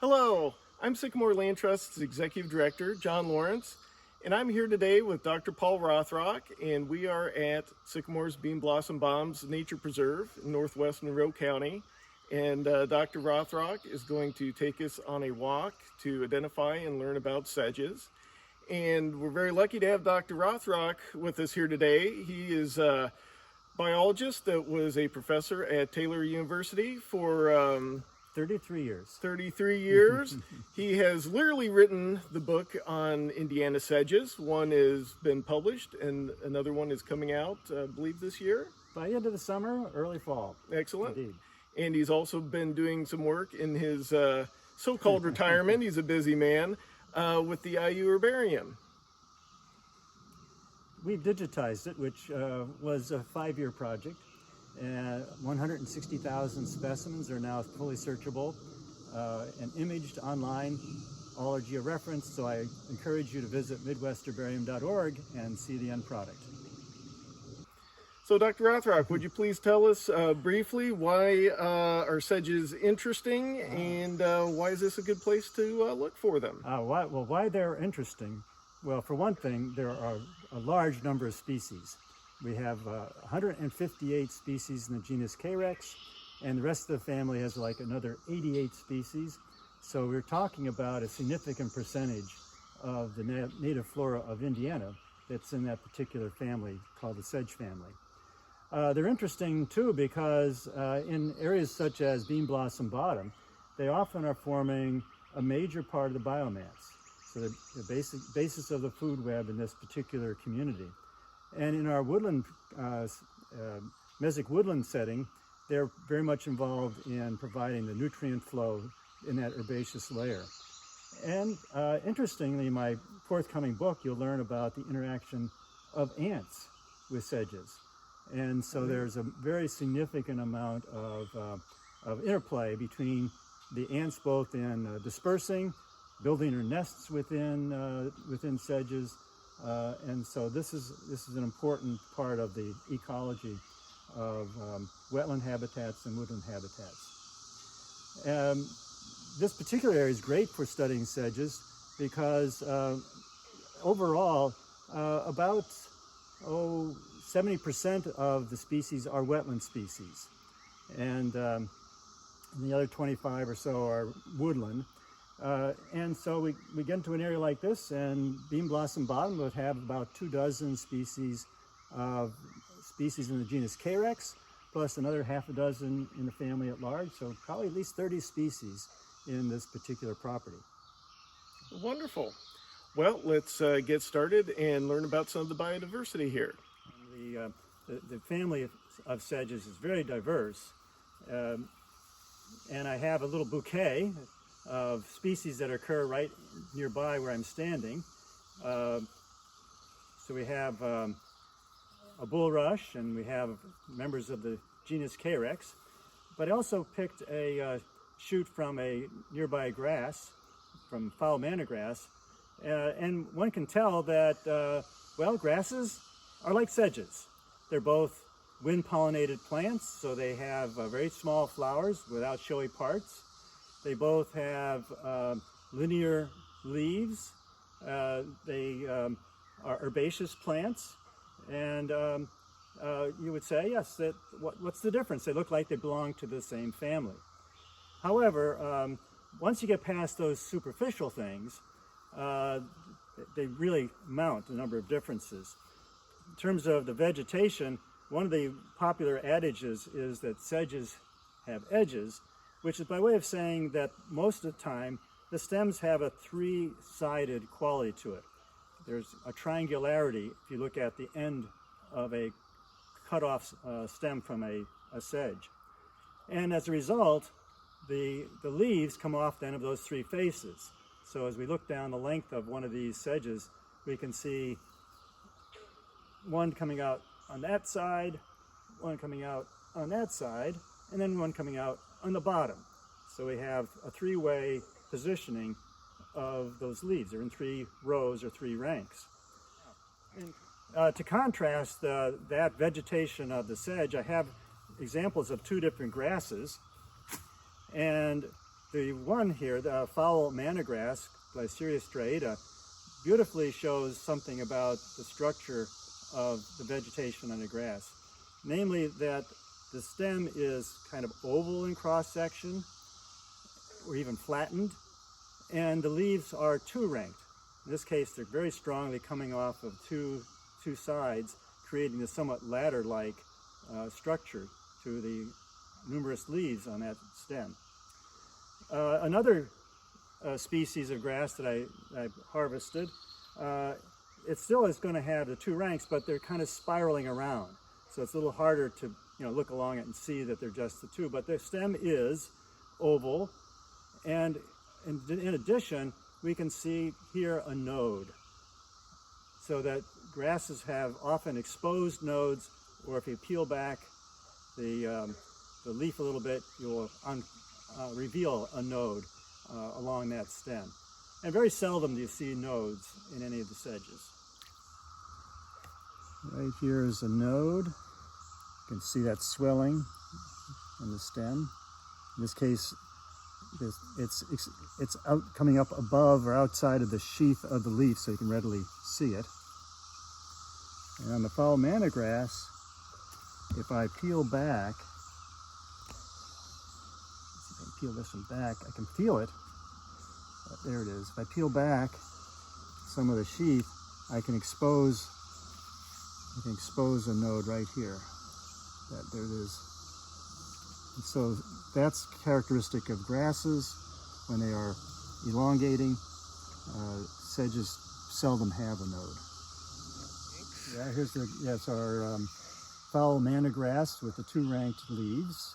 Hello, I'm Sycamore Land Trust's Executive Director, John Lawrence, and I'm here today with Dr. Paul Rothrock, and we are at Sycamore's Beanblossom Bottoms Nature Preserve in northwest Monroe County. And Dr. Rothrock is going to take us on a walk to identify and learn about sedges. And we're very lucky to have Dr. Rothrock with us here today. He is a biologist that was a professor at Taylor University for 33 years. 33 years. He has literally written the book on Indiana sedges. One has been published and another one is coming out, I believe, this year. By the end of the summer, early fall. Excellent. Indeed. And he's also been doing some work in his so-called retirement. He's a busy man with the IU herbarium. We've digitized it, which was a 5-year project. 160,000 specimens are now fully searchable and imaged online. All are georeferenced, so I encourage you to visit midwestherbarium.org and see the end product. So Dr. Rothrock, would you please tell us briefly why are sedges interesting and why is this a good place to look for them? Why they're interesting? Well, for one thing, there are a large number of species. We have 158 species in the genus Carex, and the rest of the family has like another 88 species. So we're talking about a significant percentage of the native flora of Indiana that's in that particular family called the sedge family. They're interesting too because in areas such as Beanblossom Bottom, they often are forming a major part of the biomass. So the basis of the food web in this particular community. And in our woodland, mesic woodland setting, they're very much involved in providing the nutrient flow in that herbaceous layer. And interestingly, in my forthcoming book, you'll learn about the interaction of ants with sedges. And so there's a very significant amount of interplay between the ants, both in dispersing, building their nests within sedges. And so this is an important part of the ecology of wetland habitats and woodland habitats. This particular area is great for studying sedges because overall about 70% of the species are wetland species, and the other 25 or so are woodland. And so we get into an area like this, and Beanblossom Bottom would have about 24 species in the genus Carex, plus another half a dozen in the family at large, so probably at least 30 species in this particular property. Wonderful. Well, let's get started and learn about some of the biodiversity here. The family of sedges is very diverse, and I have a little bouquet of species that occur right nearby where I'm standing. So we have a bulrush, and we have members of the genus Carex, but I also picked a shoot from a nearby grass, from foul manna grass, and one can tell that, grasses are like sedges. They're both wind-pollinated plants, so they have very small flowers without showy parts. They both have linear leaves. They are herbaceous plants, and you would say, yes, what's the difference? They look like they belong to the same family. However, once you get past those superficial things, they really mount a number of differences. In terms of the vegetation, one of the popular adages is that sedges have edges, which is by way of saying that most of the time the stems have a three-sided quality to it. There's a triangularity if you look at the end of a cut-off stem from a sedge. And as a result, the leaves come off then of those three faces. So as we look down the length of one of these sedges, we can see one coming out on that side, one coming out on that side, and then one coming out on the bottom. So we have a three-way positioning of those leaves. They're in 3 rows or 3 ranks. And, to contrast that vegetation of the sedge, I have examples of 2 different grasses. And The one here, the foul mannagrass, Glyceria striata, beautifully shows something about the structure of the vegetation on the grass. Namely that the stem is kind of oval in cross-section, or even flattened, and the leaves are two-ranked. In this case, they're very strongly coming off of two sides, creating a somewhat ladder-like structure to the numerous leaves on that stem. Another species of grass that I harvested, it still is going to have the two ranks, but they're kind of spiraling around. So it's a little harder to look along it and see that they're just the two. But the stem is oval, and in addition, we can see here a node. So that grasses have often exposed nodes, or if you peel back the leaf a little bit, you'll reveal a node along that stem. And very seldom do you see nodes in any of the sedges. Right here is a node. You can see that swelling in the stem. In this case, it's coming up above or outside of the sheath of the leaf, so you can readily see it. And on the foul mannagrass, if I peel back, let's see if I can peel this one back, I can feel it. There it is. If I peel back some of the sheath, I can expose a node right here. There it is. And so that's characteristic of grasses when they are elongating. Sedges seldom have a node. Yeah, here's our foul mannagrass with the two-ranked leaves.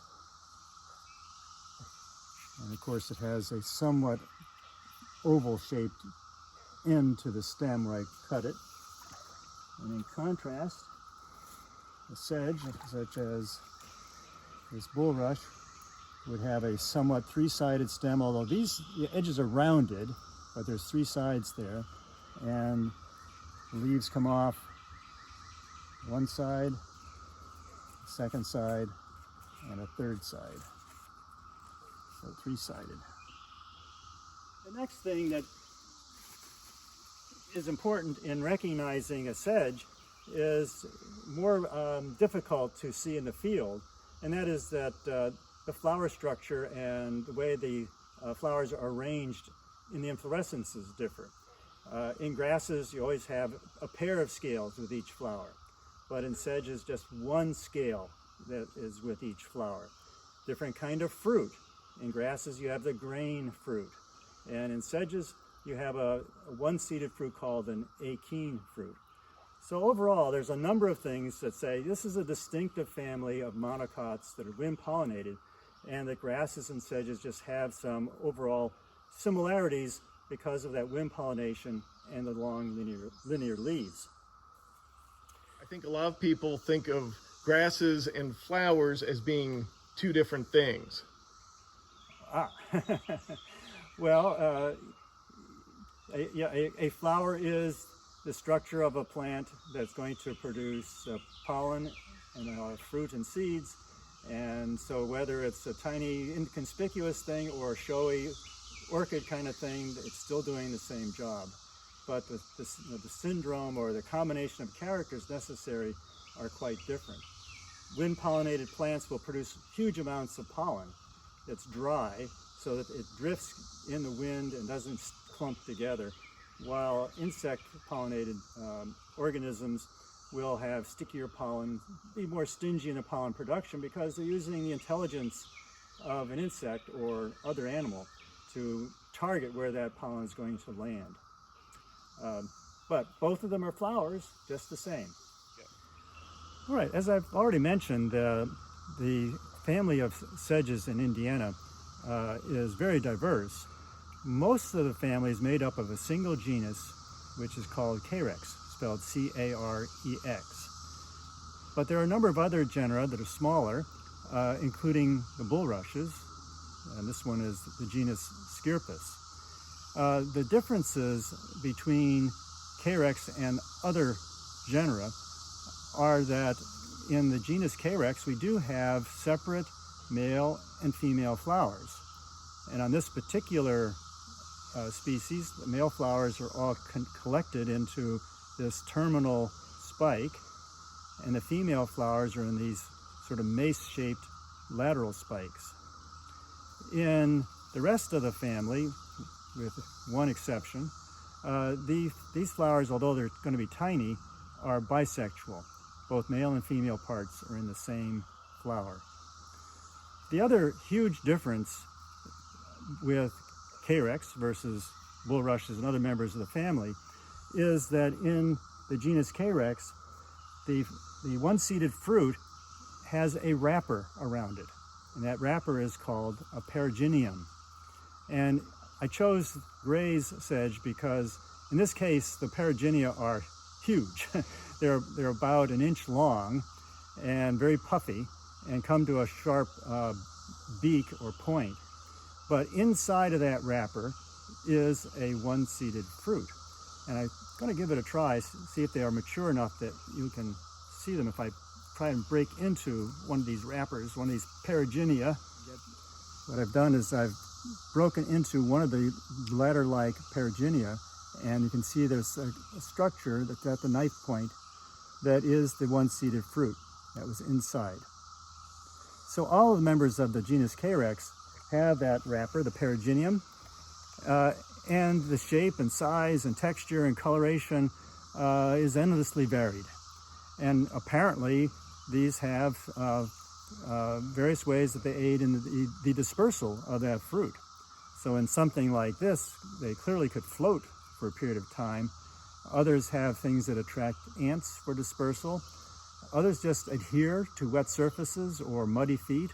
And of course it has a somewhat oval-shaped end to the stem where I cut it. And in contrast, a sedge, such as this bulrush, would have a somewhat three-sided stem, although the edges are rounded, but there's three sides there, and the leaves come off one side, second side, and a third side. So three-sided. The next thing that is important in recognizing a sedge is more difficult to see in the field, and that is that the flower structure and the way the flowers are arranged in the inflorescences differ. In grasses, you always have a pair of scales with each flower, but in sedges, just one scale that is with each flower. Different kind of fruit. In grasses, you have the grain fruit, and in sedges, you have a one-seeded fruit called an achene fruit. So overall, there's a number of things that say this is a distinctive family of monocots that are wind-pollinated, and that grasses and sedges just have some overall similarities because of that wind pollination and the long linear leaves. I think a lot of people think of grasses and flowers as being two different things. Well, a flower is the structure of a plant that's going to produce pollen and fruit and seeds. And so whether it's a tiny inconspicuous thing or a showy orchid kind of thing, it's still doing the same job. But the syndrome or the combination of characters necessary are quite different. Wind-pollinated plants will produce huge amounts of pollen that's dry, so that it drifts in the wind and doesn't clump together, while insect-pollinated organisms will have stickier pollen, be more stingy in the pollen production because they're using the intelligence of an insect or other animal to target where that pollen is going to land. But both of them are flowers, just the same. Yeah. All right, as I've already mentioned, the family of sedges in Indiana is very diverse. Most of the family is made up of a single genus, which is called Carex, spelled C-A-R-E-X. But there are a number of other genera that are smaller, including the bulrushes, and this one is the genus Scirpus. The differences between Carex and other genera are that in the genus Carex we do have separate male and female flowers. And on this particular species, the male flowers are all collected into this terminal spike, and the female flowers are in these sort of mace-shaped lateral spikes. In the rest of the family, with one exception, these flowers, although they're going to be tiny, are bisexual. Both male and female parts are in the same flower. The other huge difference with Carex versus bulrushes and other members of the family is that in the genus Carex, the one-seeded fruit has a wrapper around it, and that wrapper is called a periginium. And I chose Gray's sedge because in this case the periginia are huge. they're about an inch long and very puffy and come to a sharp beak or point. But inside of that wrapper is a one-seeded fruit. And I'm going to give it a try, see if they are mature enough that you can see them if I try and break into one of these wrappers, one of these periginia. What I've done is I've broken into one of the ladder-like periginia, and you can see there's a structure that's at the knife point that is the one-seeded fruit that was inside. So all of the members of the genus Carex have that wrapper, the periginium, and the shape and size and texture and coloration is endlessly varied. And apparently these have various ways that they aid in the dispersal of that fruit. So in something like this, they clearly could float for a period of time. Others have things that attract ants for dispersal. Others just adhere to wet surfaces or muddy feet.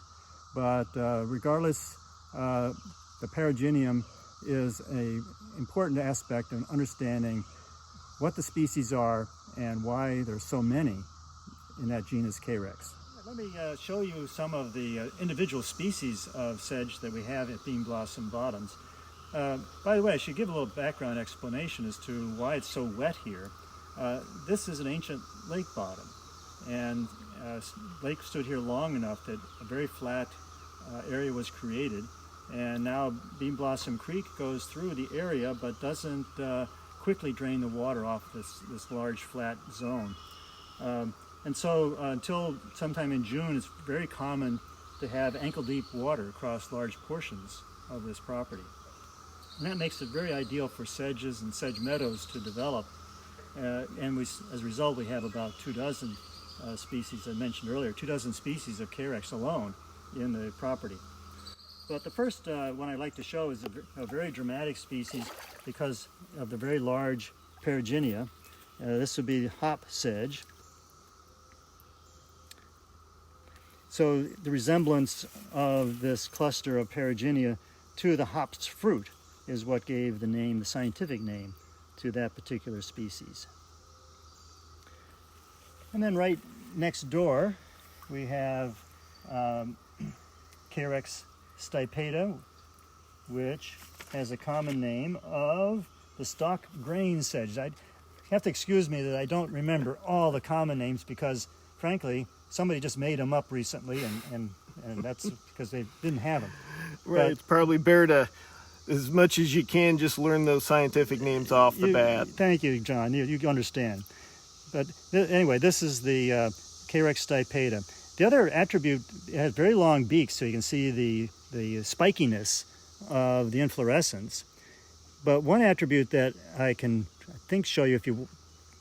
But regardless, the periginium is an important aspect in understanding what the species are and why there's so many in that genus Carex. Let me show you some of the individual species of sedge that we have at Beanblossom Bottoms. By the way, I should give a little background explanation as to why it's so wet here. This is an ancient lake bottom, and lake stood here long enough that a very flat area was created, and now Beanblossom Creek goes through the area but doesn't quickly drain the water off this large flat zone. And so until sometime in June, it's very common to have ankle-deep water across large portions of this property. And that makes it very ideal for sedges and sedge meadows to develop. And as a result, we have about 24 species I mentioned earlier, 24 species of Carex alone in the property. But the first one I'd like to show is a very dramatic species because of the very large periginia. This would be hop sedge. So the resemblance of this cluster of periginia to the hop's fruit is what gave the name, the scientific name, to that particular species. And then right next door, we have Carex stipata, which has a common name of the stalk grain sedge. I have to excuse me that I don't remember all the common names because, frankly, somebody just made them up recently, and that's because they didn't have them. Right, But it's probably better to, as much as you can, just learn those scientific names off the bat. Thank you, John. You understand. But anyway, this is the Carex stipata. The other attribute, it has very long beaks, so you can see the spikiness of the inflorescence. But one attribute that I think show you if you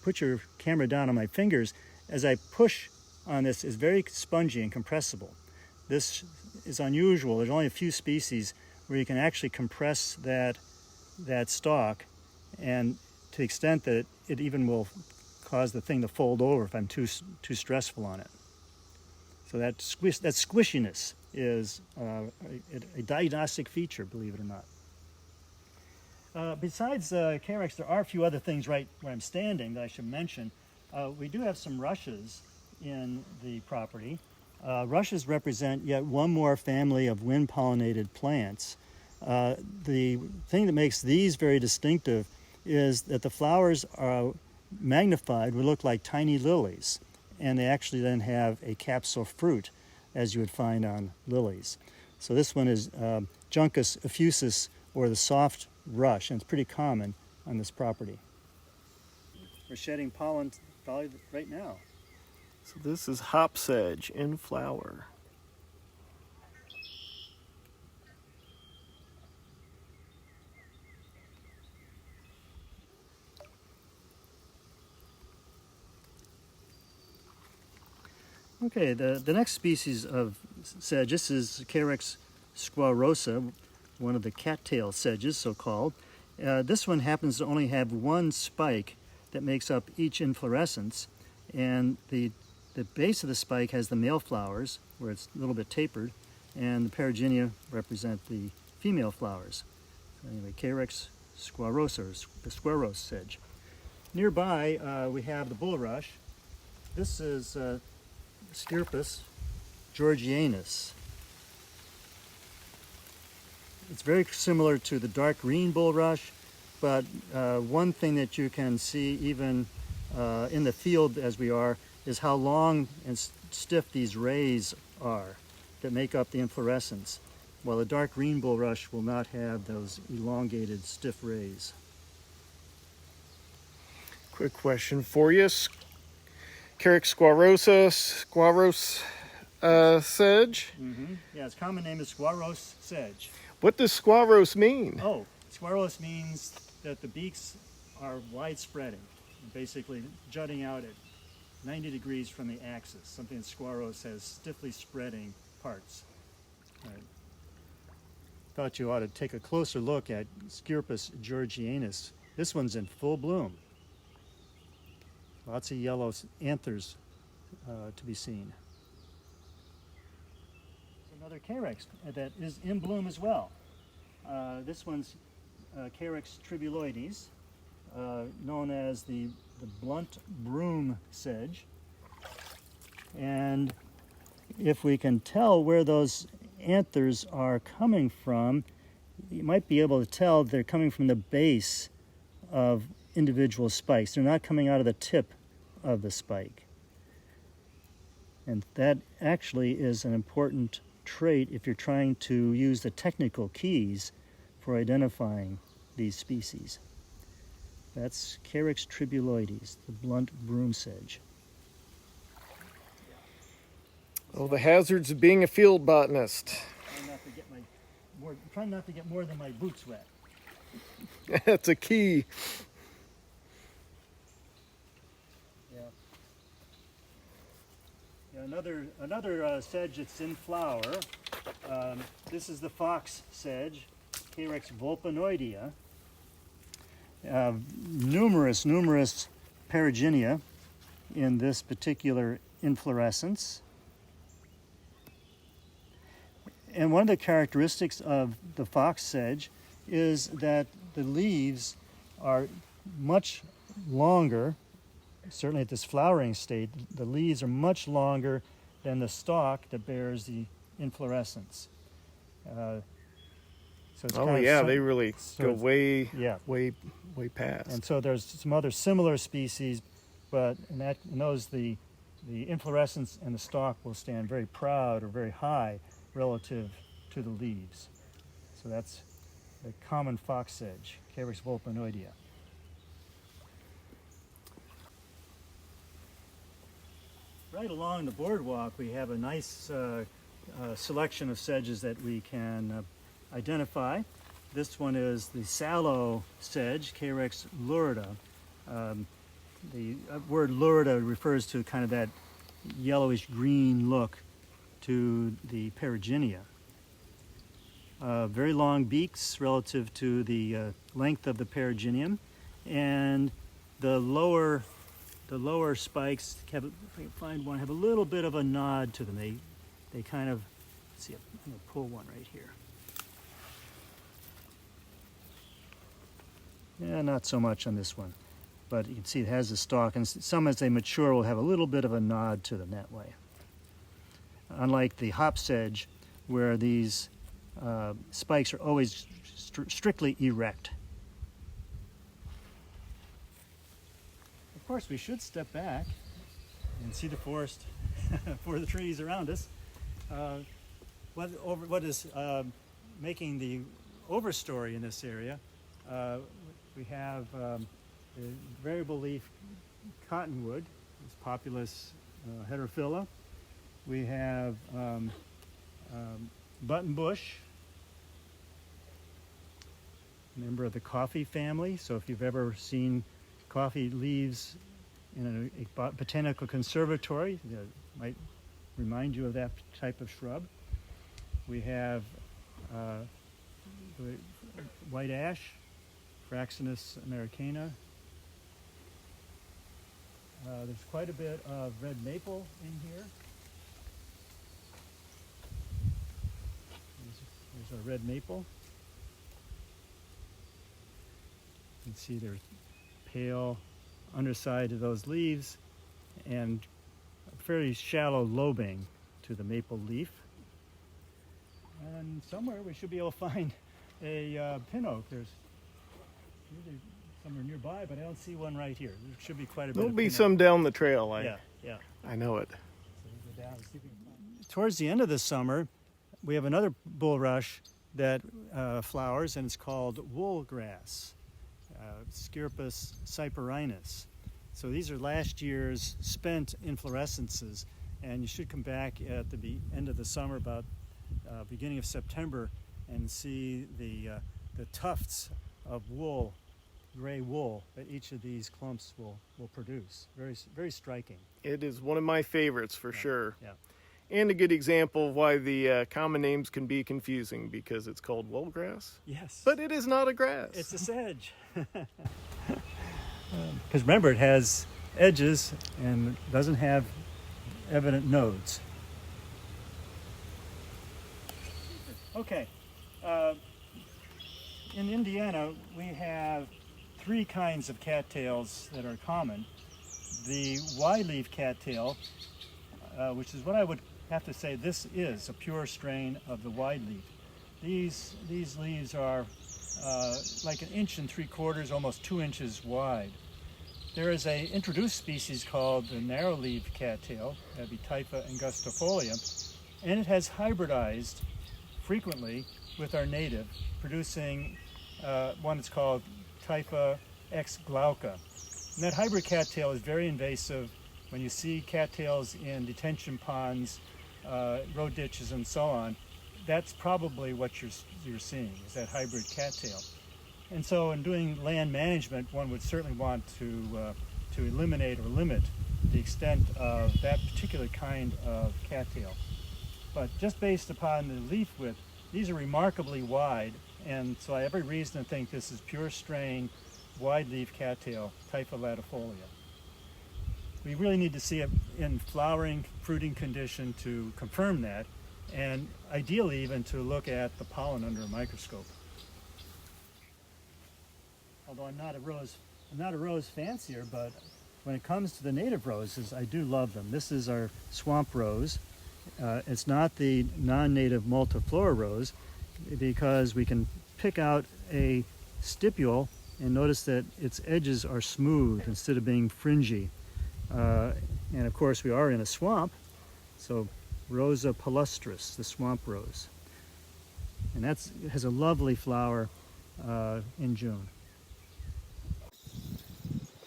put your camera down on my fingers, as I push on this, is very spongy and compressible. This is unusual. There's only a few species where you can actually compress that stalk, and to the extent that it even will cause the thing to fold over if I'm too stressful on it. So that squishiness is a diagnostic feature, believe it or not. Besides Carex, there are a few other things right where I'm standing that I should mention. We do have some rushes in the property. Rushes represent yet one more family of wind-pollinated plants. The thing that makes these very distinctive is that the flowers are magnified, would look like tiny lilies, and they actually then have a capsule fruit, as you would find on lilies. So this one is Juncus effusus, or the soft rush, and it's pretty common on this property. We're shedding pollen probably right now. So this is hop sedge in flower. Okay, the next species of sedge, this is Carex squarosa, one of the cattail sedges, so-called. This one happens to only have one spike that makes up each inflorescence, and the base of the spike has the male flowers, where it's a little bit tapered, and the perigynia represent the female flowers. So anyway, Carex squarosa, or the squarose sedge. Nearby, we have the bulrush. This is Scirpus georgianus. It's very similar to the dark green bulrush, but one thing that you can see even in the field as we are is how long and stiff these rays are that make up the inflorescence, while the dark green bulrush will not have those elongated, stiff rays. Quick question for you. Carex squarosa, squarose sedge. Yeah, its common name is squarose sedge. What does squarose mean? Oh, squarose means that the beaks are wide-spreading, basically jutting out at 90 degrees from the axis. Something that squarose has stiffly spreading parts. Right. Thought you ought to take a closer look at Scirpus georgianus. This one's in full bloom. Lots of yellow anthers to be seen. Another Carex that is in bloom as well. This one's Carex tribuloides, known as the blunt broom sedge. And if we can tell where those anthers are coming from, you might be able to tell they're coming from the base of individual spikes. They're not coming out of the tip of the spike. And that actually is an important trait if you're trying to use the technical keys for identifying these species. That's Carex tribuloides, the blunt broom sedge. Oh, the hazards of being a field botanist. Trying not to get more than my boots wet. That's a key. Another sedge that's in flower. This is the fox sedge, Carex vulpinoidea. Numerous perigynia in this particular inflorescence. And one of the characteristics of the fox sedge is that the leaves are much longer. Certainly at this flowering state, the leaves are much longer than the stalk that bears the inflorescence. So it's they really go way past. And so there's some other similar species, but in those the inflorescence and the stalk will stand very proud or very high relative to the leaves. So that's the common fox sedge, Carex vulpinoidea. Right along the boardwalk, we have a nice selection of sedges that we can identify. This one is the sallow sedge, Carex lurida. The word lurida refers to kind of that yellowish green look to the perigynia. Very long beaks relative to the length of the perigynium, and the lower spikes have, if I can find one, have a little bit of a nod to them. They kind of, let's see, I'm going to pull one right here. Yeah, not so much on this one, but you can see it has a stalk, and some as they mature will have a little bit of a nod to them that way. Unlike the hop sedge, where these spikes are always strictly erect. Of course, we should step back and see the forest for the trees around us. What is making the overstory in this area, we have the variable leaf cottonwood, this Populus heterophylla. We have buttonbush, member of the coffee family. So if you've ever seen coffee leaves in a botanical conservatory, that might remind you of that type of shrub. We have the white ash, Fraxinus americana. There's quite a bit of red maple in here. There's our red maple. You can see there's pale underside of those leaves and a fairly shallow lobing to the maple leaf. And somewhere we should be able to find a pin oak. There's usually somewhere nearby, but I don't see one right here. There should be quite a bit. There'll of be pin some oak. down the trail. Yeah. I know it. So we'll go down and see if we can find. Towards the end of the summer, we have another bulrush that flowers, and it's called wool grass, Scirpus cyperinus. So these are last year's spent inflorescences, and you should come back at the end of the summer, about beginning of September, and see the tufts of wool, gray wool, that each of these clumps will produce. Very, very striking. It is one of my favorites for sure. Yeah. And a good example of why the common names can be confusing, because it's called woolgrass, Yes. but it is not a grass. It's a sedge. Because remember, it has edges and doesn't have evident nodes. Okay. In Indiana, we have three kinds of cattails that are common. The wide-leaf cattail, which is what I would have to say this is a pure strain of the wide-leaf. These leaves are like 1 3/4 inches, almost 2 inches wide. There is an introduced species called the narrow-leaf cattail, that'd be Typha angustifolia, and it has hybridized frequently with our native, producing one that's called Typha x glauca. And that hybrid cattail is very invasive. When you see cattails in detention ponds, road ditches, and so on, that's probably what you're seeing, is that hybrid cattail. And so in doing land management, one would certainly want to eliminate or limit the extent of that particular kind of cattail. But just based upon the leaf width, these are remarkably wide, and so I have every reason to think this is pure strain wide leaf cattail, Typha latifolia. We really need to see it in flowering, fruiting condition to confirm that, and ideally even to look at the pollen under a microscope. Although I'm not a rose fancier, but when it comes to the native roses, I do love them. This is our swamp rose. It's not the non-native multiflora rose, because we can pick out a stipule and notice that its edges are smooth instead of being fringy. And of course we are in a swamp, so Rosa palustris, the swamp rose. And it has a lovely flower in June.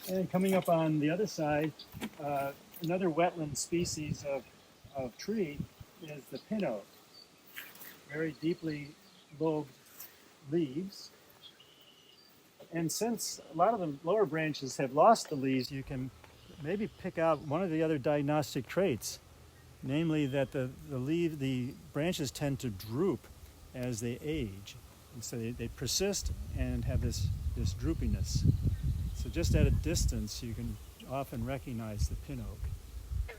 And coming up on the other side, another wetland species of tree is the pin oak. Very deeply lobed leaves. And since a lot of the lower branches have lost the leaves, you can maybe pick out one of the other diagnostic traits, namely that the branches tend to droop as they age. And so they persist and have this droopiness. So just at a distance, you can often recognize the pin oak.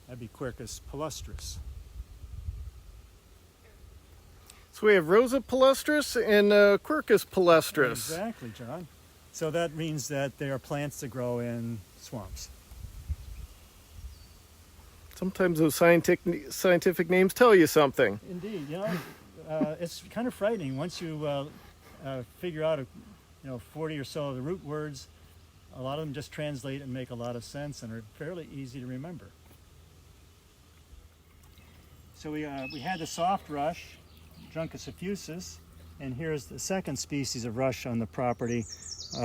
That'd be Quercus palustris. So we have Rosa palustris and Quercus palustris. Exactly, John. So that means that they are plants that grow in swamps. Sometimes those scientific names tell you something. Indeed, it's kind of frightening once you figure out 40 or so of the root words. A lot of them just translate and make a lot of sense and are fairly easy to remember. So we had the soft rush, Juncus effusus, and here's the second species of rush on the property.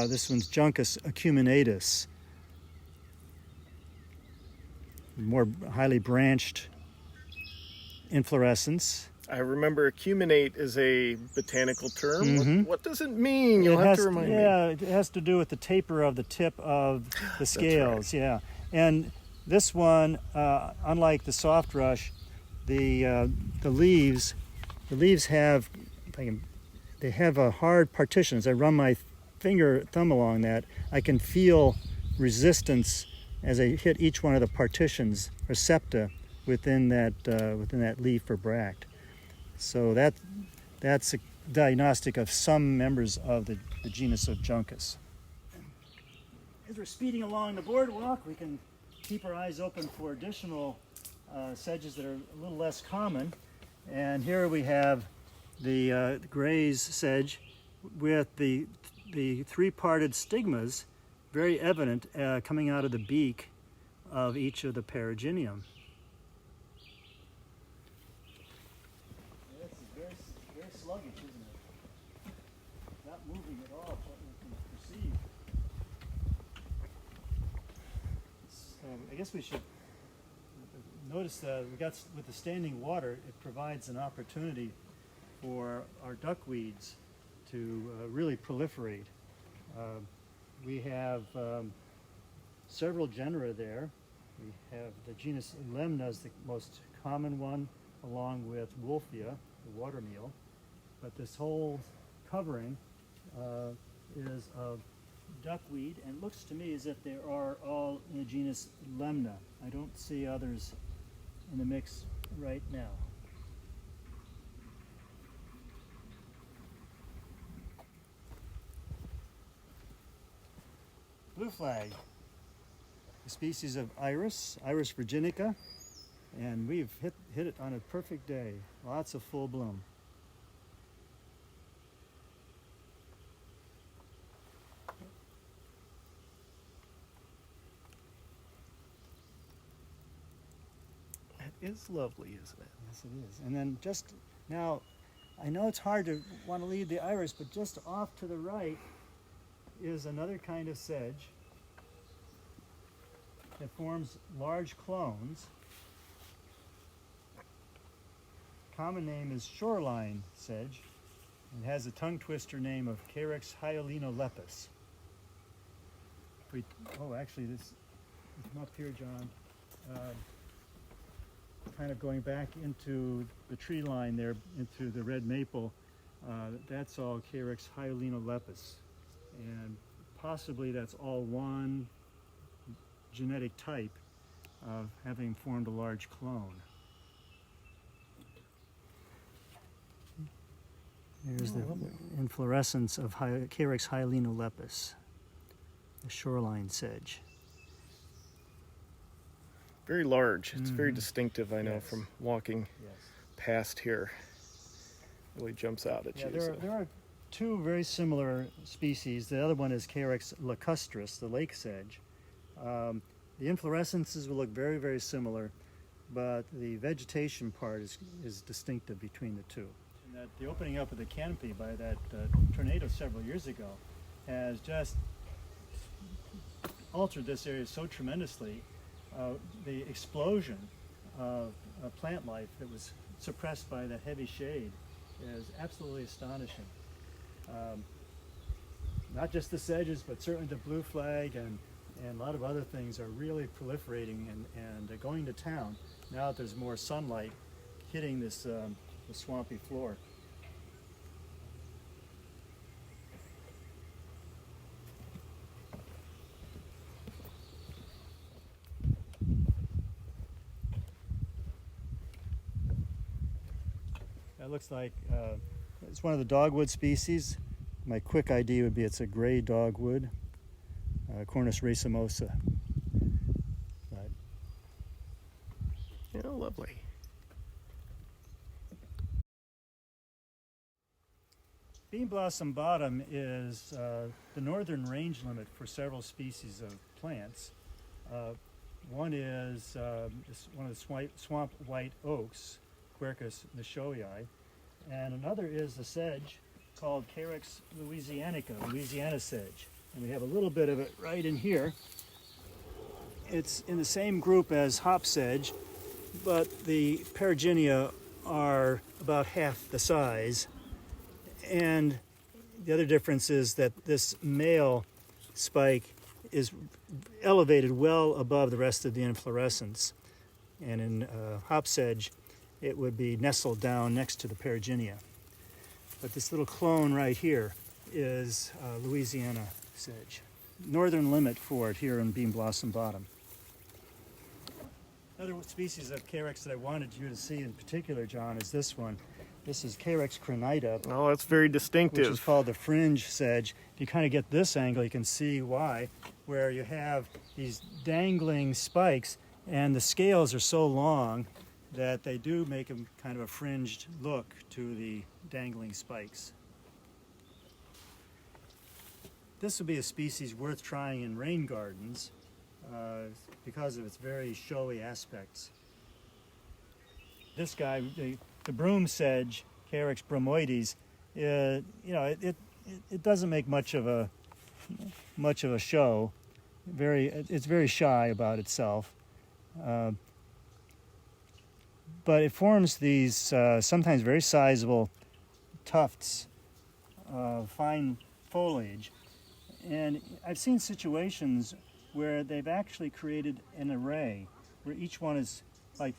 This one's Juncus acuminatus. More highly branched inflorescence. I remember acuminate is a botanical term. What does it mean? You'll have to remind me. Yeah, it has to do with the taper of the tip of the scales. Right. Yeah, and this one, unlike the soft rush, the leaves have, they have a hard partition. As I run my thumb along that, I can feel resistance as I hit each one of the partitions or septa within that leaf or bract. So that's a diagnostic of some members of the genus of Juncus. As we're speeding along the boardwalk, we can keep our eyes open for additional sedges that are a little less common. And here we have the grayi sedge with the three-parted stigmas, very evident coming out of the beak of each of the periginium. Sluggish, isn't it? Not moving at all, what we can perceive. So I guess we should notice that with the standing water, it provides an opportunity for our duckweeds to really proliferate. We have several genera there. We have the genus Lemna is the most common one, along with Wolfia, the watermeal. But this whole covering is of duckweed, and looks to me as if they are all in the genus Lemna. I don't see others in the mix right now. Blue flag, a species of Iris virginica, and we've hit it on a perfect day. Lots of full bloom. It's lovely, isn't it? Yes, it is. And then just now, I know it's hard to want to leave the iris, but just off to the right is another kind of sedge that forms large clones. Common name is shoreline sedge and has a tongue twister name of Carex hyalinolepis. Actually, this come up here, John. Kind of going back into the tree line there, into the red maple, that's all Carex hyalinolepis. And possibly that's all one genetic type of having formed a large clone. There's the inflorescence of Carex hyalinolepis, the shoreline sedge. Very large. It's very distinctive, I know, from walking past here. Really jumps out at you. There are two very similar species. The other one is Carex lacustris, the lake sedge. The inflorescences will look very, very similar, but the vegetation part is distinctive between the two. And the opening up of the canopy by that tornado several years ago has just altered this area so tremendously. The explosion of plant life that was suppressed by the heavy shade is absolutely astonishing. Not just the sedges, but certainly the blue flag and a lot of other things are really proliferating and going to town now that there's more sunlight hitting this the swampy floor. That looks like it's one of the dogwood species. My quick ID would be it's a gray dogwood, Cornus racemosa. Yeah, lovely. Beanblossom bottom is the northern range limit for several species of plants. One is one of the swamp white oaks, Quercus nishoii, And another is a sedge called Carex louisianica, Louisiana sedge. And we have a little bit of it right in here. It's in the same group as hop sedge, but the perigynia are about half the size. And the other difference is that this male spike is elevated well above the rest of the inflorescence. And in hop sedge, it would be nestled down next to the perigynia. But this little clone right here is Louisiana sedge. Northern limit for it here in Beanblossom Bottom. Another species of Carex that I wanted you to see in particular, John, is this one. This is Carex crinita. Oh, that's very distinctive. Which is called the fringe sedge. If you kind of get this angle, you can see why, where you have these dangling spikes, and the scales are so long that they do make them kind of a fringed look to the dangling spikes. This would be a species worth trying in rain gardens because of its very showy aspects. This guy, the Broom sedge, Carex bromoides, it doesn't make much of a show. It's very shy about itself. But it forms these sometimes very sizable tufts of fine foliage. And I've seen situations where they've actually created an array where each one is like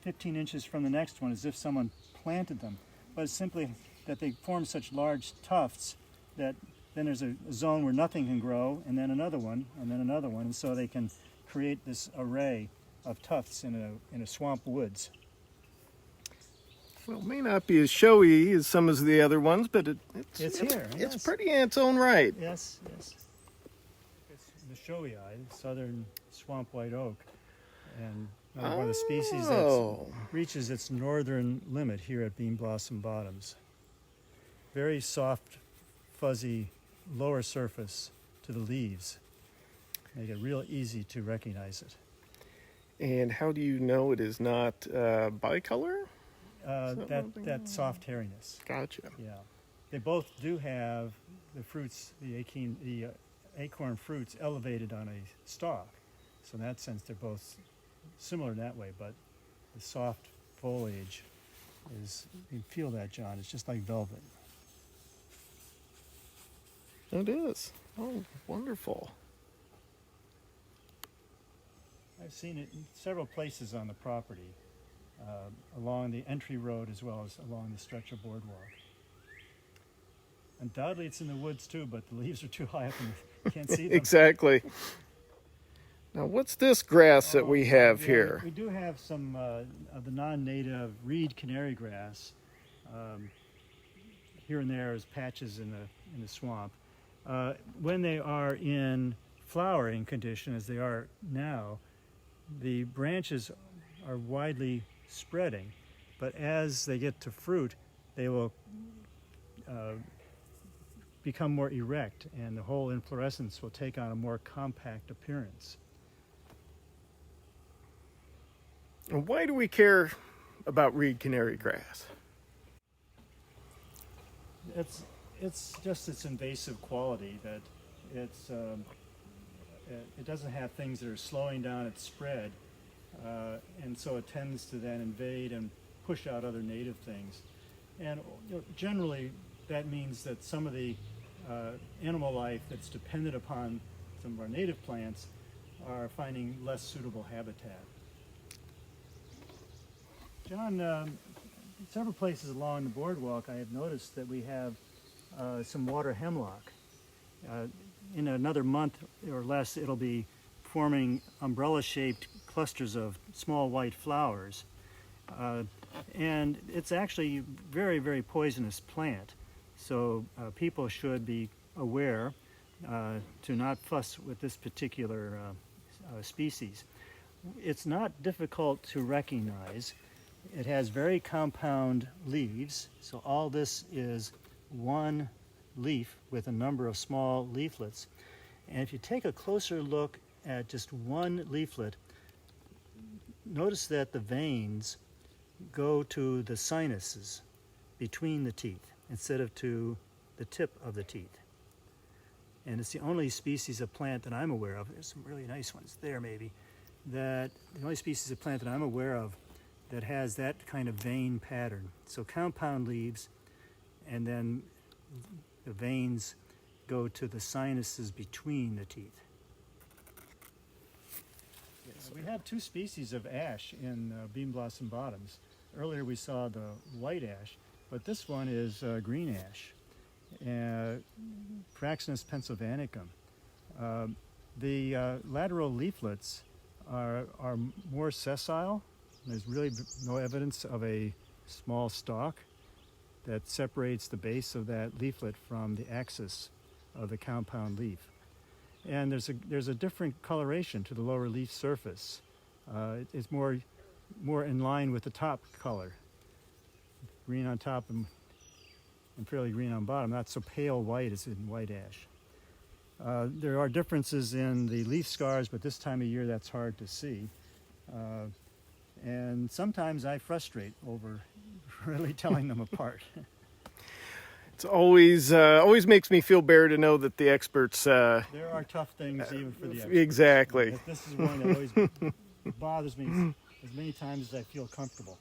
15 inches from the next one, as if someone planted them. But it's simply that they form such large tufts that then there's a zone where nothing can grow, and then another one, and then another one, and so they can create this array of tufts in a swamp woods. Well, it may not be as showy as some of the other ones, but it's here. Yes. It's pretty in its own right. Yes. It's the showy-eyed southern swamp white oak, and one of the species that reaches its northern limit here at Beanblossom Bottoms. Very soft, fuzzy lower surface to the leaves. Make it real easy to recognize it. And how do you know it is not bicolor? That soft hairiness. Gotcha. Yeah, they both do have the fruits, the acorn fruits elevated on a stalk. So in that sense, they're both similar in that way. But the soft foliage is, you feel that, John. It's just like velvet. It is. Oh, wonderful. I've seen it in several places on the property. Along the entry road as well as along the stretch of boardwalk. Undoubtedly it's in the woods too, but the leaves are too high up and you can't see them. Exactly. Now what's this grass that we have here? We do have some of the non-native reed canary grass. Here and there is patches in the swamp. When they are in flowering condition, as they are now, the branches are widely spreading, but as they get to fruit, they will become more erect, and the whole inflorescence will take on a more compact appearance. And why do we care about reed canary grass? It's just its invasive quality, that it doesn't have things that are slowing down its spread. And so it tends to then invade and push out other native things. And generally that means that some of the animal life that's dependent upon some of our native plants are finding less suitable habitat. John, several places along the boardwalk I have noticed that we have some water hemlock. In another month or less it'll be forming umbrella-shaped clusters of small white flowers. And it's actually a very, very poisonous plant. So people should be aware to not fuss with this particular species. It's not difficult to recognize. It has very compound leaves. So all this is one leaf with a number of small leaflets. And if you take a closer look at just one leaflet, notice that the veins go to the sinuses, between the teeth instead of to the tip of the teeth. And it's the only species of plant that I'm aware of, there's some really nice ones there maybe, that the only species of plant that I'm aware of that has that kind of vein pattern. So compound leaves, and then the veins go to the sinuses between the teeth. We have two species of ash in Beanblossom Bottoms. Earlier we saw the white ash, but this one is green ash, Fraxinus pennsylvanicum. The lateral leaflets are more sessile. There's really no evidence of a small stalk that separates the base of that leaflet from the axis of the compound leaf. And there's a different coloration to the lower leaf surface. It's more in line with the top color. Green on top and fairly green on bottom, not so pale white as in white ash. There are differences in the leaf scars, but this time of year that's hard to see. And sometimes I frustrate over really telling them apart. It's always makes me feel better to know that the experts. There are tough things even for the experts. Exactly. This is one that always bothers me as many times as I feel comfortable.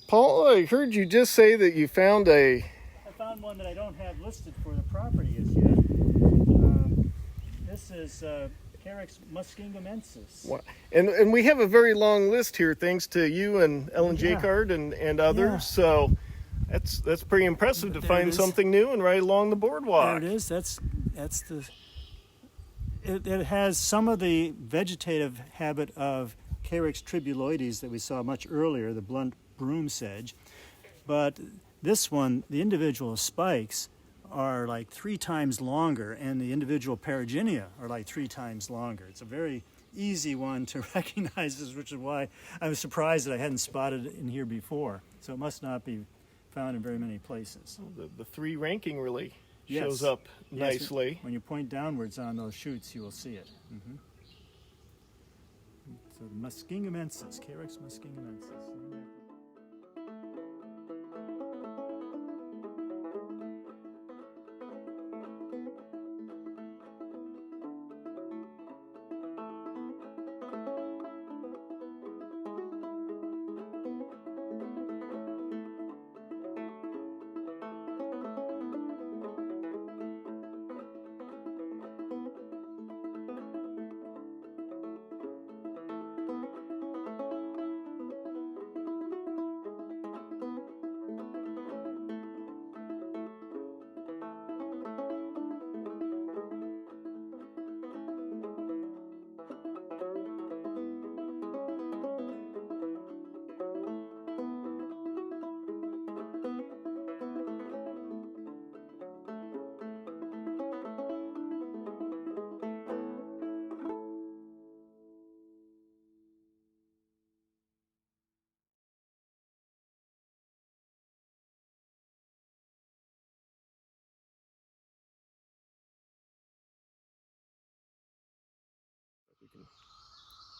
Paul, I heard you just say that you found I found one that I don't have listed for the property as yet. This is Carex muskingumensis. And we have a very long list here, thanks to you and Ellen Jacquart and others. Yeah. So that's pretty impressive to find something new and right along the boardwalk. There it is. It has some of the vegetative habit of Carex tribuloides that we saw much earlier, the blunt broom sedge, but this one, the individual spikes are like 3 times longer, and the individual perigynia are like 3 times longer. It's a very easy one to recognize, which is why I was surprised that I hadn't spotted it in here before. So it must not be found in very many places. The 3 ranking really Yes. shows up Yes, nicely. when you point downwards on those shoots, you will see it. So muskingumensis, Carex muskingumensis.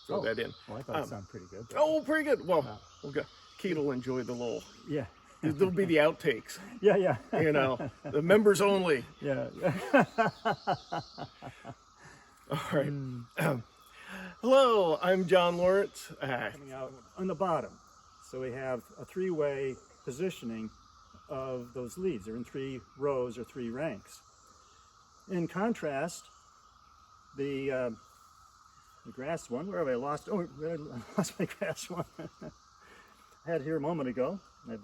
Throw that in. Well, I thought it sounded pretty good. Oh, pretty good. Well, okay. Keith will enjoy the little. Yeah. There'll be the outtakes. Yeah. You know, the members only. Yeah. All right. Hello, I'm John Lawrence. Coming out on the bottom. So we have a 3-way positioning of those leaves. They're in 3 rows or 3 ranks. In contrast, the grass one, where have I lost? Oh, I lost my grass one. I had it here a moment ago. You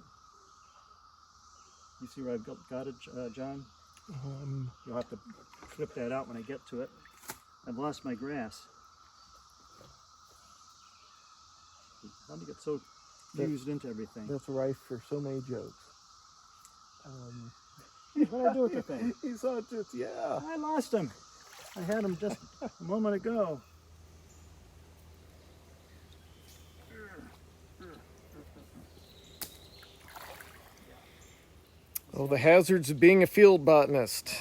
see where I've got it, John? You'll have to flip that out when I get to it. I've lost my grass. How do you get so fused into everything? That's rife for so many jokes. What did I do with the thing? He saw it just, yeah. I lost him. I had him just a moment ago. Oh, the hazards of being a field botanist.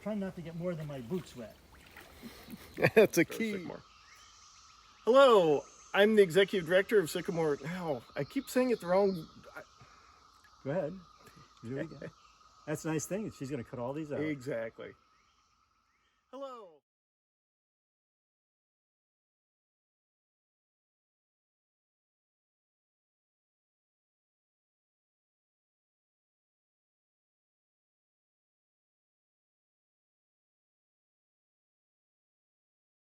Trying not to get more than my boots wet. That's a for key. sycamore. Hello, I'm the executive director of Sycamore. Oh, I keep saying it the wrong. Go ahead. Do it again. That's a nice thing. She's going to cut all these out. Exactly.